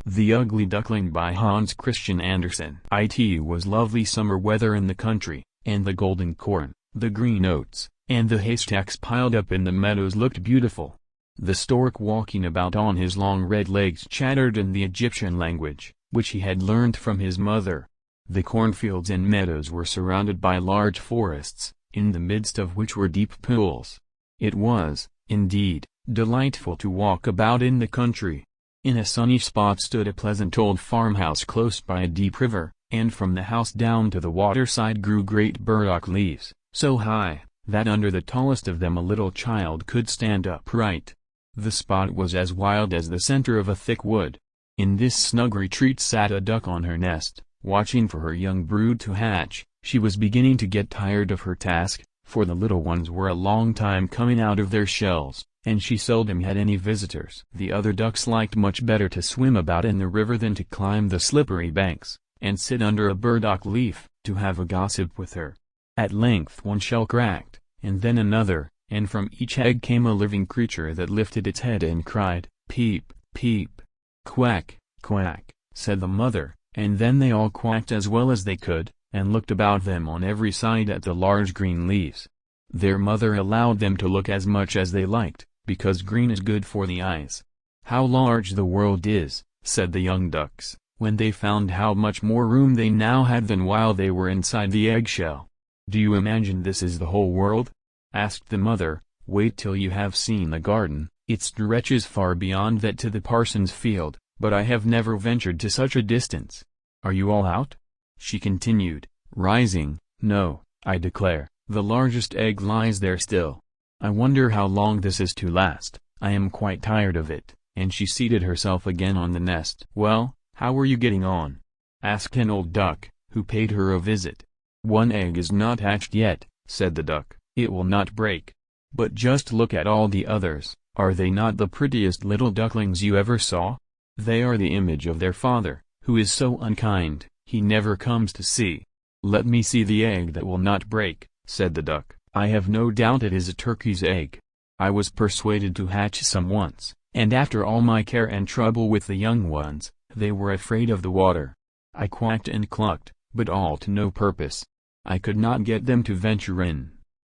The Ugly Duckling by Hans Christian Andersen. It was lovely summer weather in the country, and the golden corn, the green oats, and the haystacks piled up in the meadows looked beautiful. The stork walking about on his long red legs chattered in the Egyptian language, which he had learned from his mother. The cornfields and meadows were surrounded by large forests, in the midst of which were deep pools. It was, indeed, delightful to walk about in the country. In a sunny spot stood a pleasant old farmhouse close by a deep river, and from the house down to the waterside grew great burdock leaves, so high, that under the tallest of them a little child could stand upright. The spot was as wild as the center of a thick wood. In this snug retreat sat a duck on her nest, watching for her young brood to hatch. She was beginning to get tired of her task, for the little ones were a long time coming out of their shells, and she seldom had any visitors. The other ducks liked much better to swim about in the river than to climb the slippery banks, and sit under a burdock leaf, to have a gossip with her. At length one shell cracked, and then another, and from each egg came a living creature that lifted its head and cried, "Peep, peep." "Quack, quack," said the mother, and then they all quacked as well as they could, and looked about them on every side at the large green leaves. Their mother allowed them to look as much as they liked, because green is good for the eyes. "How large the world is," said the young ducks, when they found how much more room they now had than while they were inside the eggshell. "Do you imagine this is the whole world?" asked the mother. "Wait till you have seen the garden, it stretches far beyond that to the parson's field, but I have never ventured to such a distance. Are you all out?" she continued, rising. "No, I declare, the largest egg lies there still. I wonder how long this is to last. I am quite tired of it," and she seated herself again on the nest. "Well, how are you getting on?" asked an old duck, who paid her a visit. "One egg is not hatched yet," said the duck. "It will not break. But just look at all the others. Are they not the prettiest little ducklings you ever saw? They are the image of their father, who is so unkind, he never comes to see." "Let me see the egg that will not break," said the duck. "I have no doubt it is a turkey's egg. I was persuaded to hatch some once, and after all my care and trouble with the young ones, they were afraid of the water. I quacked and clucked, but all to no purpose. I could not get them to venture in.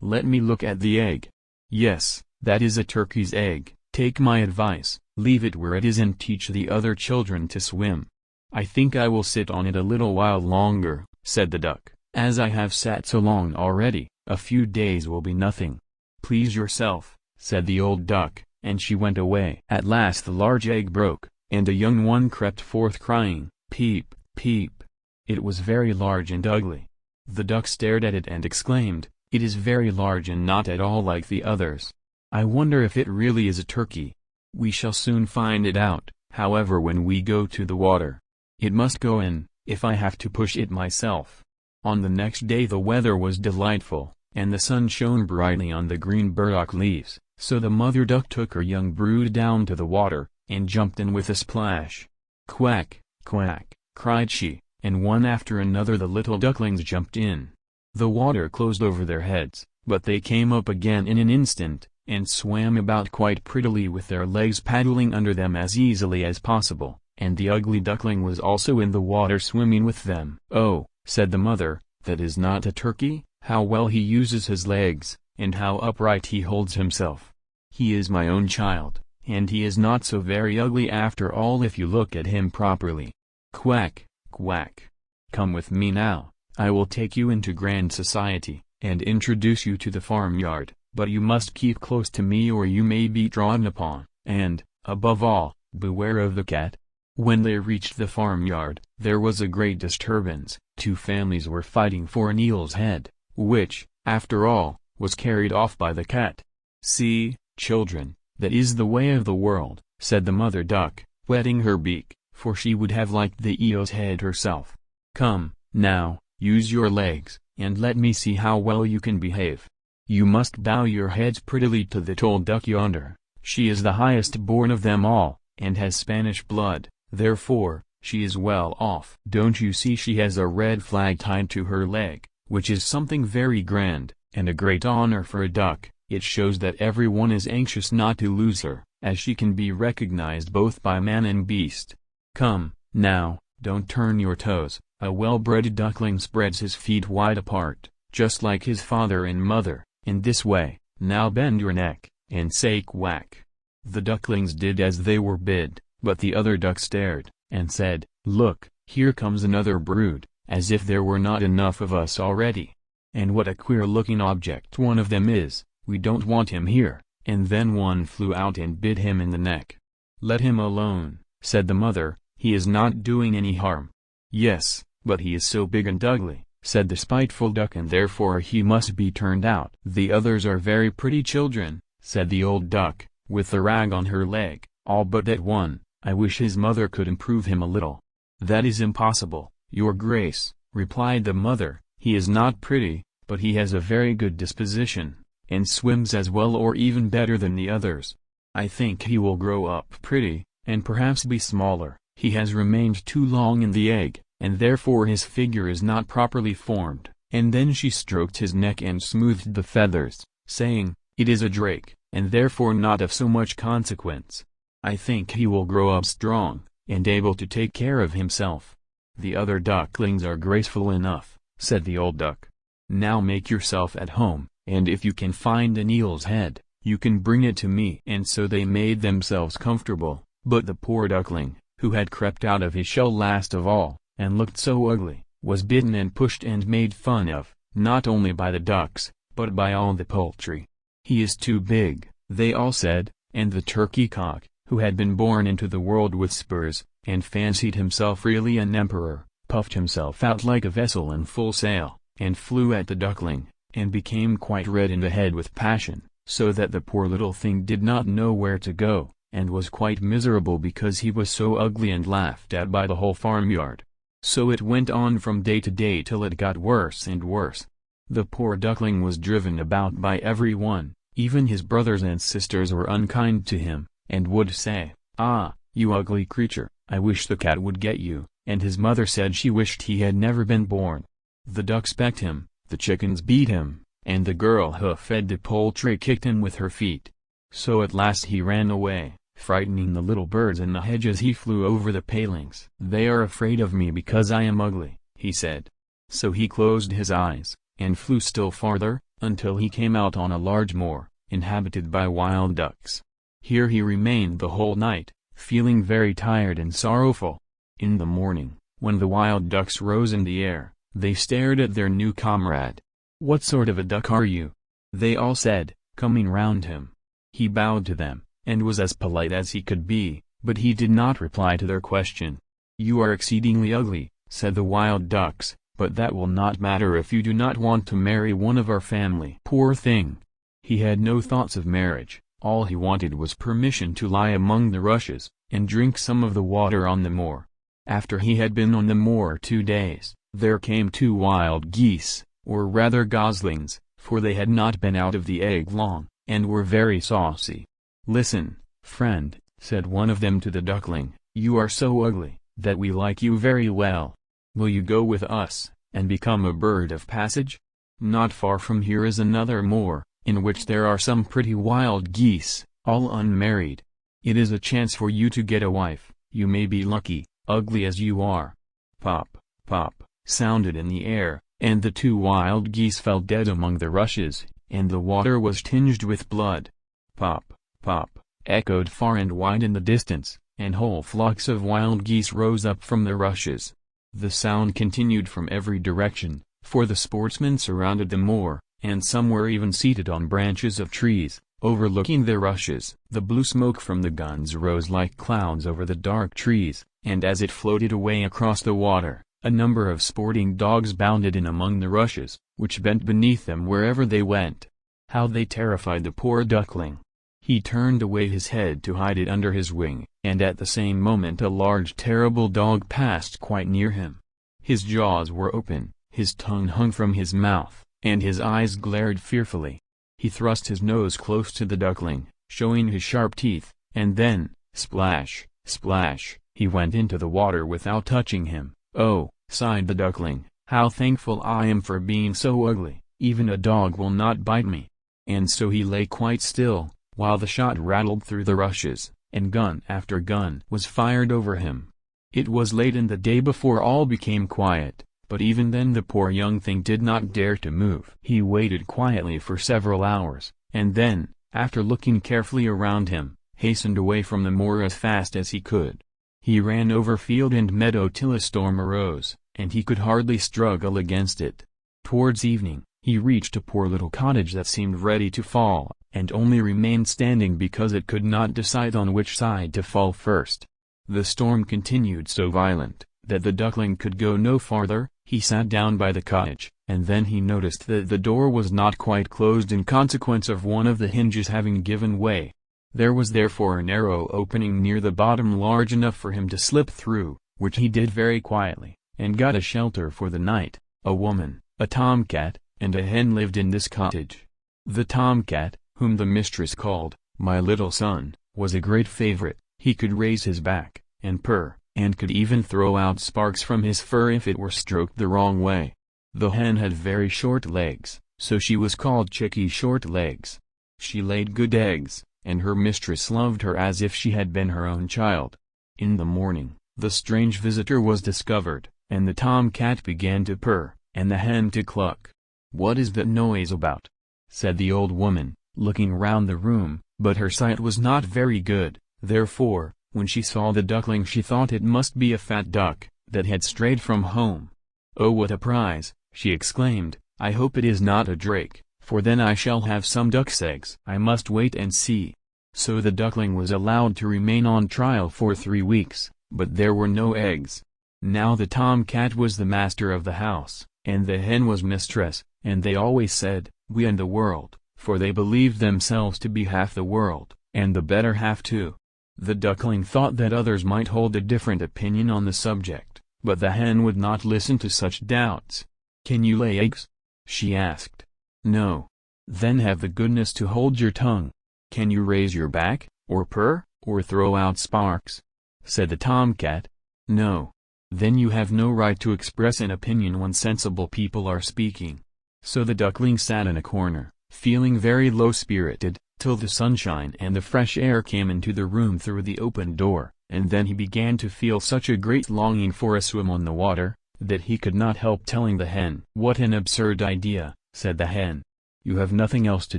Let me look at the egg. Yes, that is a turkey's egg. Take my advice, leave it where it is and teach the other children to swim." "I think I will sit on it a little while longer," said the duck. "As I have sat so long already, a few days will be nothing." "Please yourself," said the old duck, and she went away. At last the large egg broke, and a young one crept forth crying, "Peep, peep." It was very large and ugly. The duck stared at it and exclaimed, "It is very large and not at all like the others. I wonder if it really is a turkey. We shall soon find it out, however, when we go to the water. It must go in, if I have to push it myself." On the next day the weather was delightful, and the sun shone brightly on the green burdock leaves, so the mother duck took her young brood down to the water, and jumped in with a splash. "Quack, quack," cried she, and one after another the little ducklings jumped in. The water closed over their heads, but they came up again in an instant, and swam about quite prettily with their legs paddling under them as easily as possible, and the ugly duckling was also in the water swimming with them. "Oh," said the mother, "that is not a turkey. How well he uses his legs, and how upright he holds himself. He is my own child, and he is not so very ugly after all if you look at him properly. Quack, quack. Come with me now, I will take you into grand society, and introduce you to the farmyard, but you must keep close to me or you may be trodden upon, and, above all, beware of the cat." When they reached the farmyard, there was a great disturbance. 2 families were fighting for an eel's head, which, after all, was carried off by the cat. "See, children, that is the way of the world," said the mother duck, wetting her beak, for she would have liked the eel's head herself. "Come, now, use your legs, and let me see how well you can behave. You must bow your heads prettily to the old duck yonder. She is the highest born of them all, and has Spanish blood. Therefore, she is well off. Don't you see she has a red flag tied to her leg, which is something very grand, and a great honor for a duck. It shows that everyone is anxious not to lose her, as she can be recognized both by man and beast. Come, now, don't turn your toes." A well-bred duckling spreads his feet wide apart, just like his father and mother, in this way. "Now bend your neck, and say quack." The ducklings did as they were bid, but the other duck stared, and said, "Look, here comes another brood, as if there were not enough of us already. And what a queer-looking object one of them is, we don't want him here." And then one flew out and bit him in the neck. "Let him alone," said the mother, "he is not doing any harm." "Yes, but he is so big and ugly," said the spiteful duck, "and therefore he must be turned out." "The others are very pretty children," said the old duck, with the rag on her leg, "all but that one. I wish his mother could improve him a little." "That is impossible, your grace," replied the mother. "He is not pretty, but he has a very good disposition, and swims as well or even better than the others. I think he will grow up pretty, and perhaps be smaller. He has remained too long in the egg, and therefore his figure is not properly formed." And then she stroked his neck and smoothed the feathers, saying, "It is a drake, and therefore not of so much consequence. I think he will grow up strong, and able to take care of himself." "The other ducklings are graceful enough," said the old duck. "Now make yourself at home, and if you can find an eel's head, you can bring it to me." And so they made themselves comfortable, but the poor duckling, who had crept out of his shell last of all, and looked so ugly, was bitten and pushed and made fun of, not only by the ducks, but by all the poultry. "He is too big," they all said, and the turkey cock, who had been born into the world with spurs, and fancied himself really an emperor, puffed himself out like a vessel in full sail, and flew at the duckling, and became quite red in the head with passion, so that the poor little thing did not know where to go, and was quite miserable because he was so ugly and laughed at by the whole farmyard. So it went on from day to day till it got worse and worse. The poor duckling was driven about by every one, even his brothers and sisters were unkind to him, and would say, "Ah, you ugly creature, I wish the cat would get you," and his mother said she wished he had never been born. The ducks pecked him, the chickens beat him, and the girl who fed the poultry kicked him with her feet. So at last he ran away, frightening the little birds in the hedge as he flew over the palings. "They are afraid of me because I am ugly," he said. So he closed his eyes, and flew still farther, until he came out on a large moor, inhabited by wild ducks. Here he remained the whole night, feeling very tired and sorrowful. In the morning, when the wild ducks rose in the air, they stared at their new comrade. "What sort of a duck are you?" they all said, coming round him. He bowed to them, and was as polite as he could be, but he did not reply to their question. "You are exceedingly ugly," said the wild ducks, "but that will not matter if you do not want to marry one of our family." Poor thing! He had no thoughts of marriage, all he wanted was permission to lie among the rushes, and drink some of the water on the moor. After he had been on the moor 2 days, there came 2 wild geese, or rather goslings, for they had not been out of the egg long, and were very saucy. "Listen, friend," said one of them to the duckling, "you are so ugly, that we like you very well. Will you go with us, and become a bird of passage? Not far from here is another moor, in which there are some pretty wild geese, all unmarried. It is a chance for you to get a wife, you may be lucky, ugly as you are." Pop, pop, sounded in the air, and the 2 wild geese fell dead among the rushes, and the water was tinged with blood. Pop, pop, echoed far and wide in the distance, and whole flocks of wild geese rose up from the rushes. The sound continued from every direction, for the sportsmen surrounded the moor, and some were even seated on branches of trees, overlooking the rushes. The blue smoke from the guns rose like clouds over the dark trees, and as it floated away across the water, a number of sporting dogs bounded in among the rushes, which bent beneath them wherever they went. How they terrified the poor duckling! He turned away his head to hide it under his wing, and at the same moment a large terrible dog passed quite near him. His jaws were open, his tongue hung from his mouth, and his eyes glared fearfully. He thrust his nose close to the duckling, showing his sharp teeth, and then, splash, splash, he went into the water without touching him. "Oh," sighed the duckling, "how thankful I am for being so ugly, even a dog will not bite me." And so he lay quite still, while the shot rattled through the rushes, and gun after gun was fired over him. It was late in the day before all became quiet, but even then the poor young thing did not dare to move. He waited quietly for several hours, and then, after looking carefully around him, hastened away from the moor as fast as he could. He ran over field and meadow till a storm arose, and he could hardly struggle against it. Towards evening, he reached a poor little cottage that seemed ready to fall, and only remained standing because it could not decide on which side to fall first. The storm continued so violent, that the duckling could go no farther. He sat down by the cottage, and then he noticed that the door was not quite closed in consequence of one of the hinges having given way. There was therefore a narrow opening near the bottom large enough for him to slip through, which he did very quietly, and got a shelter for the night. A woman, a tomcat, and a hen lived in this cottage. The tomcat, whom the mistress called, "my little son," was a great favorite. He could raise his back, and purr, and could even throw out sparks from his fur if it were stroked the wrong way. The hen had very short legs, so she was called Chickie Short Legs. She laid good eggs, and her mistress loved her as if she had been her own child. In the morning, the strange visitor was discovered, and the tomcat began to purr, and the hen to cluck. "What is that noise about?" said the old woman, looking round the room, but her sight was not very good, therefore, when she saw the duckling she thought it must be a fat duck, that had strayed from home. "Oh, what a prize!" she exclaimed. "I hope it is not a drake, for then I shall have some duck's eggs. I must wait and see." So the duckling was allowed to remain on trial for 3 weeks, but there were no eggs. Now the tomcat was the master of the house, and the hen was mistress, and they always said, "we and the world," for they believed themselves to be half the world, and the better half too. The duckling thought that others might hold a different opinion on the subject, but the hen would not listen to such doubts. "Can you lay eggs?" she asked. "No." "Then have the goodness to hold your tongue. Can you raise your back, or purr, or throw out sparks?" said the tomcat. "No." "Then you have no right to express an opinion when sensible people are speaking." So the duckling sat in a corner, feeling very low-spirited, till the sunshine and the fresh air came into the room through the open door, and then he began to feel such a great longing for a swim on the water, that he could not help telling the hen. "What an absurd idea," said the hen. "You have nothing else to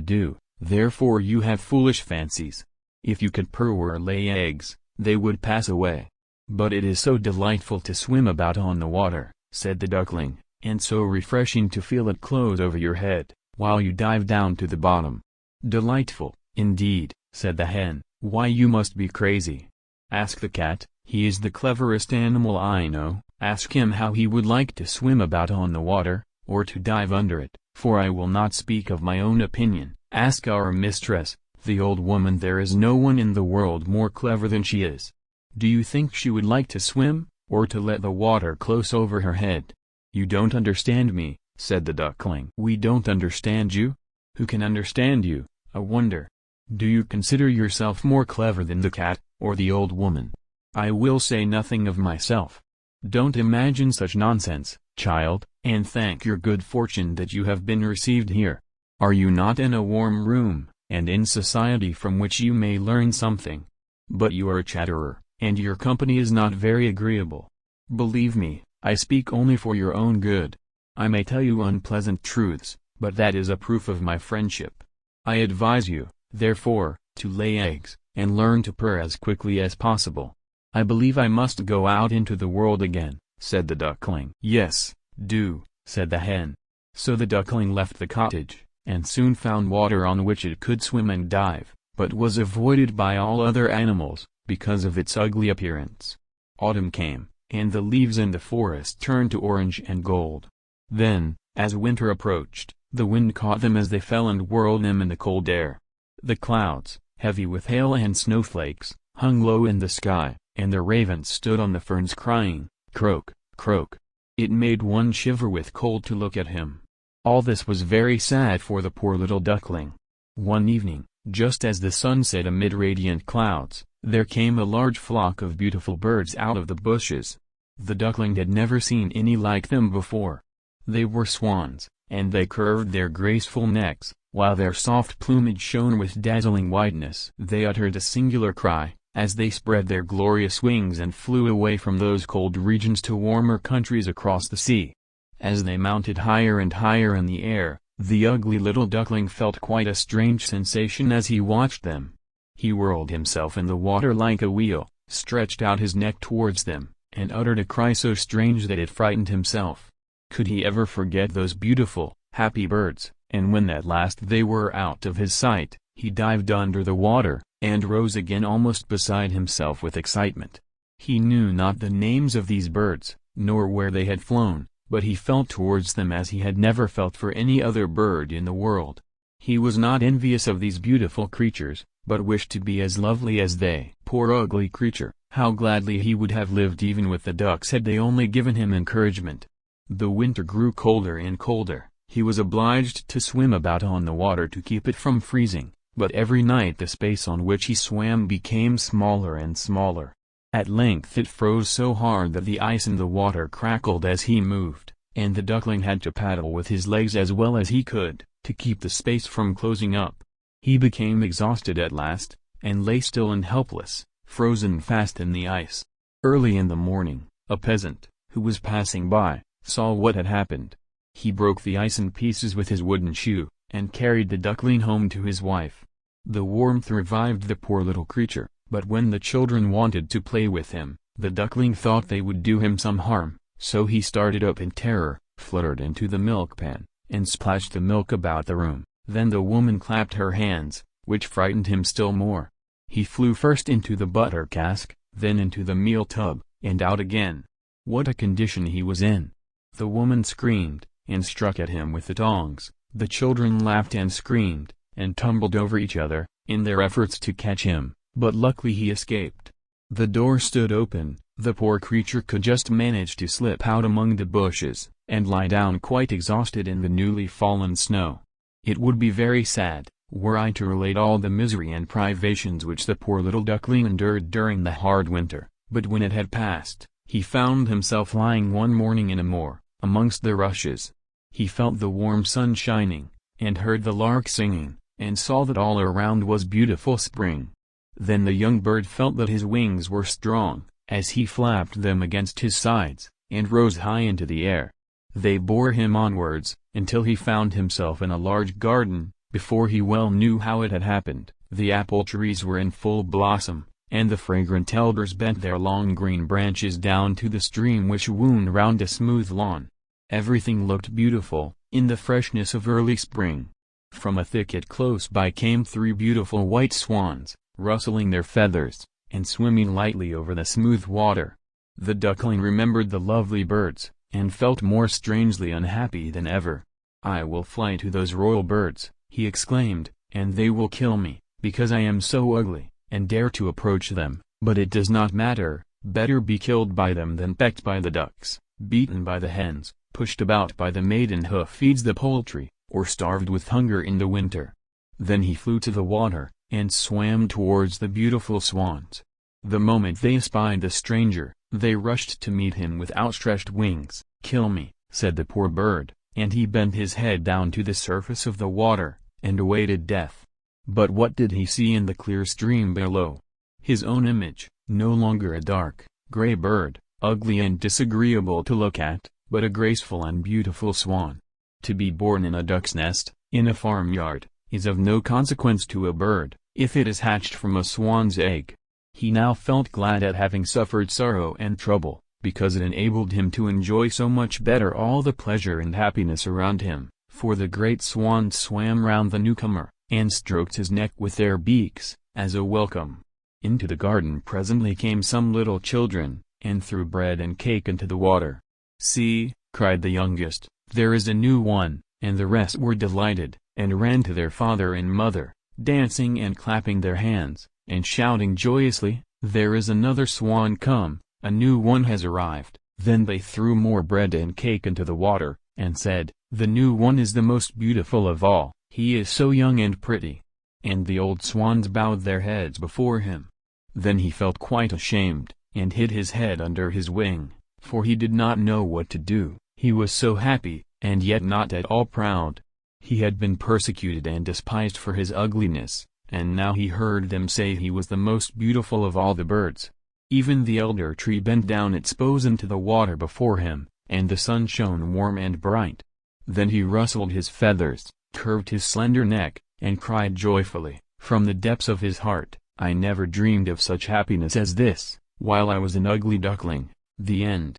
do, therefore you have foolish fancies. If you could purr or lay eggs, they would pass away. But it is so delightful to swim about on the water," said the duckling, "and so refreshing to feel it close over your head, while you dive down to the bottom." "Delightful, indeed," said the hen. "Why, you must be crazy. Ask the cat, he is the cleverest animal I know. Ask him how he would like to swim about on the water, or to dive under it, for I will not speak of my own opinion. Ask our mistress, the old woman. There is no one in the world more clever than she is. Do you think she would like to swim, or to let the water close over her head?" "You don't understand me," said the duckling. "We don't understand you? Who can understand you, I wonder? Do you consider yourself more clever than the cat, or the old woman?" "I will say nothing of myself. Don't imagine such nonsense, child, and thank your good fortune that you have been received here. Are you not in a warm room, and in society from which you may learn something? But you are a chatterer, and your company is not very agreeable. Believe me, I speak only for your own good. I may tell you unpleasant truths, but that is a proof of my friendship. I advise you, therefore, to lay eggs, and learn to purr as quickly as possible." "I believe I must go out into the world again," said the duckling. "Yes, do," said the hen. So the duckling left the cottage, and soon found water on which it could swim and dive, but was avoided by all other animals, because of its ugly appearance. Autumn came, and the leaves in the forest turned to orange and gold. Then, as winter approached, the wind caught them as they fell and whirled them in the cold air. The clouds, heavy with hail and snowflakes, hung low in the sky, and the ravens stood on the ferns crying, "Croak, croak." It made one shiver with cold to look at him. All this was very sad for the poor little duckling. One evening, just as the sun set amid radiant clouds, there came a large flock of beautiful birds out of the bushes. The duckling had never seen any like them before. They were swans, and they curved their graceful necks, while their soft plumage shone with dazzling whiteness. They uttered a singular cry, as they spread their glorious wings and flew away from those cold regions to warmer countries across the sea. As they mounted higher and higher in the air, the ugly little duckling felt quite a strange sensation as he watched them. He whirled himself in the water like a wheel, stretched out his neck towards them, and uttered a cry so strange that it frightened himself. Could he ever forget those beautiful, happy birds? And when at last they were out of his sight, he dived under the water, and rose again almost beside himself with excitement. He knew not the names of these birds, nor where they had flown, but he felt towards them as he had never felt for any other bird in the world. He was not envious of these beautiful creatures, but wished to be as lovely as they. Poor ugly creature, how gladly he would have lived even with the ducks had they only given him encouragement. The winter grew colder and colder. He was obliged to swim about on the water to keep it from freezing, but every night the space on which he swam became smaller and smaller. At length it froze so hard that the ice in the water crackled as he moved, and the duckling had to paddle with his legs as well as he could, to keep the space from closing up. He became exhausted at last, and lay still and helpless, frozen fast in the ice. Early in the morning, a peasant, who was passing by, saw what had happened. He broke the ice in pieces with his wooden shoe, and carried the duckling home to his wife. The warmth revived the poor little creature, but when the children wanted to play with him, the duckling thought they would do him some harm, so he started up in terror, fluttered into the milk pan, and splashed the milk about the room. Then the woman clapped her hands, which frightened him still more. He flew first into the butter cask, then into the meal tub, and out again. What a condition he was in! The woman screamed, and struck at him with the tongs. The children laughed and screamed, and tumbled over each other, in their efforts to catch him, but luckily he escaped. The door stood open, the poor creature could just manage to slip out among the bushes, and lie down quite exhausted in the newly fallen snow. It would be very sad, were I to relate all the misery and privations which the poor little duckling endured during the hard winter, but when it had passed, he found himself lying one morning in a moor, amongst the rushes. He felt the warm sun shining, and heard the lark singing, and saw that all around was beautiful spring. Then the young bird felt that his wings were strong, as he flapped them against his sides, and rose high into the air. They bore him onwards, until he found himself in a large garden. Before he well knew how it had happened, the apple trees were in full blossom, and the fragrant elders bent their long green branches down to the stream which wound round a smooth lawn. Everything looked beautiful, in the freshness of early spring. From a thicket close by came 3 beautiful white swans, rustling their feathers, and swimming lightly over the smooth water. The duckling remembered the lovely birds, and felt more strangely unhappy than ever. "I will fly to those royal birds," he exclaimed, "and they will kill me, because I am so ugly, and dare to approach them, but it does not matter, better be killed by them than pecked by the ducks, beaten by the hens, pushed about by the maiden who feeds the poultry, or starved with hunger in the winter." Then he flew to the water, and swam towards the beautiful swans. The moment they espied the stranger, they rushed to meet him with outstretched wings. "Kill me," said the poor bird, and he bent his head down to the surface of the water, and awaited death. But what did he see in the clear stream below? His own image, no longer a dark, gray bird, ugly and disagreeable to look at, but a graceful and beautiful swan. To be born in a duck's nest, in a farmyard, is of no consequence to a bird, if it is hatched from a swan's egg. He now felt glad at having suffered sorrow and trouble, because it enabled him to enjoy so much better all the pleasure and happiness around him, for the great swans swam round the newcomer, and stroked his neck with their beaks, as a welcome. Into the garden presently came some little children, and threw bread and cake into the water. "See," cried the youngest, "there is a new one," and the rest were delighted, and ran to their father and mother, dancing and clapping their hands, and shouting joyously, "There is another swan come, a new one has arrived." Then they threw more bread and cake into the water, and said, "The new one is the most beautiful of all, he is so young and pretty." And the old swans bowed their heads before him. Then he felt quite ashamed, and hid his head under his wing, for he did not know what to do. He was so happy, and yet not at all proud. He had been persecuted and despised for his ugliness, and now he heard them say he was the most beautiful of all the birds. Even the elder tree bent down its bosom to the water before him, and the sun shone warm and bright. Then he rustled his feathers, curved his slender neck, and cried joyfully, from the depths of his heart, "I never dreamed of such happiness as this, while I was an ugly duckling." The end.